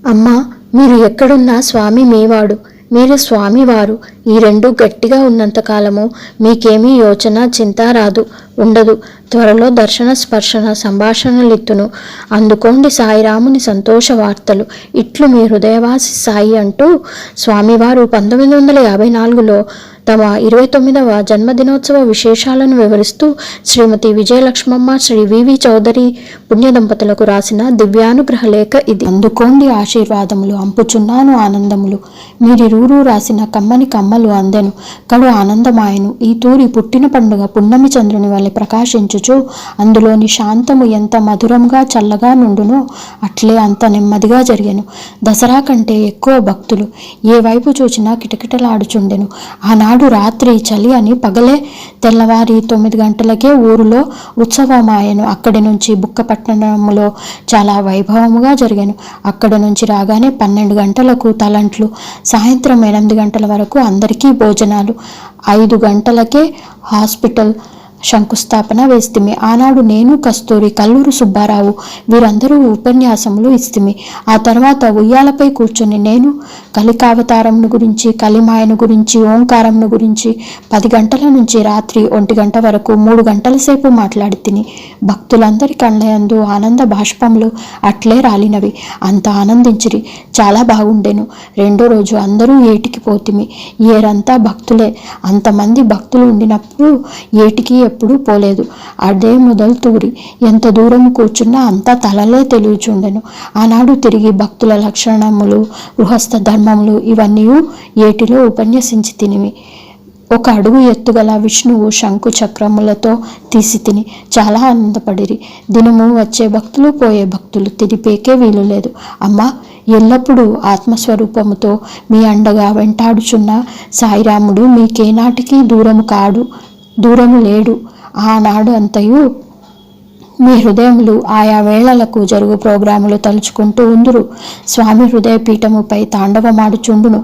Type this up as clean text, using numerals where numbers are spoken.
అమ్మా, మీరు ఎక్కడున్నా స్వామి మీవాడు, మీరు స్వామివారు. ఈ రెండు గట్టిగా ఉన్నంతకాలము మీకేమీ యోచన చింత రాదు, ఉండదు. త్వరలో దర్శన స్పర్శన సంభాషణలిత్తును. అందుకోండి సాయిరాముని సంతోష వార్తలు. ఇట్లు మీ హృదయవాసి సాయి అంటూ స్వామివారు 1954లో తమ 29వ జన్మదినోత్సవ విశేషాలను వివరిస్తూ శ్రీమతి విజయలక్ష్మమ్మ శ్రీ వివి చౌదరి పుణ్య దంపతులకు రాసిన దివ్యానుగ్రహ లేఖ ఇది. అందుకోండి ఆశీర్వాదములు, అంపుచున్నాను ఆనందములు. మీరిరువురు రాసిన కమ్మని కమ్మలు అందెను, కడు ఆనందమాయను. ఈ తూరి పుట్టిన పండుగ పున్నమి చంద్రుని వలె ప్రకాశించుచు అందులోని శాంతము ఎంత మధురంగా చల్లగా నుండునో అట్లే అంత నెమ్మదిగా జరిగెను. దసరా కంటే ఎక్కువ భక్తులు ఏ వైపు చూచినా కిటకిటలాడుచుండెను. ఆనాడు రాత్రి చలి అని పగలే తెల్లవారి 9 గంటలకే ఊరిలో ఉత్సవమాయను. అక్కడి నుంచి బుక్కపట్టణములో చాలా వైభవముగా జరిగాను. అక్కడి నుంచి రాగానే 12 గంటలకు తలంట్లు, సాయంత్రం 8 గంటల వరకు అందరికీ భోజనాలు, 5 గంటలకే హాస్పిటల్ శంకుస్థాపన వేస్తిమి. ఆనాడు నేను, కస్తూరి, కల్లూరు సుబ్బారావు వీరందరూ ఉపన్యాసములు ఇస్తిమి. ఆ తర్వాత ఉయ్యాలపై కూర్చొని నేను కలికావతారంను గురించి, కలిమాయను గురించి, ఓంకారంను గురించి 10 గంటల నుంచి రాత్రి 1 గంట వరకు 3 గంటల సేపు మాట్లాడి తిని భక్తులందరి కళ్ళయందు ఆనంద బాష్పములు అట్లే రాలినవి. అంత ఆనందించిరి. చాలా బాగుండెను. రెండో రోజు అందరూ ఏటికి పోతిమి. ఏరంతా భక్తులే. అంతమంది భక్తులు ఉండినప్పుడు ఏటికి ఎప్పుడూ పోలేదు. అదే మొదలు తూరి. ఎంత దూరం కూర్చున్నా అంతా తలలే తెలియచుండెను. ఆనాడు తిరిగి భక్తుల లక్షణములు, గృహస్థ ధర్మములు ఇవన్నీ ఏటిలో ఉపన్యసించి తినివి. 1 అడుగు ఎత్తుగల విష్ణువు శంకు చక్రములతో తీసి తిని చాలా ఆనందపడిరి. దినము వచ్చే భక్తులు, పోయే భక్తులు తిరిపేకే వీలు లేదు. అమ్మా, ఎల్లప్పుడూ ఆత్మస్వరూపముతో మీ అండగా వెంటాడుచున్న సాయిరాముడు మీకేనాటికి దూరము లేడు. ఆనాడు అంతయు మీ హృదయములు ఆయా వేళలకు జరుగు ప్రోగ్రాములు తలుచుకుంటూ ఉందురు. స్వామి హృదయ పీఠముపై తాండవమాడుచుండును.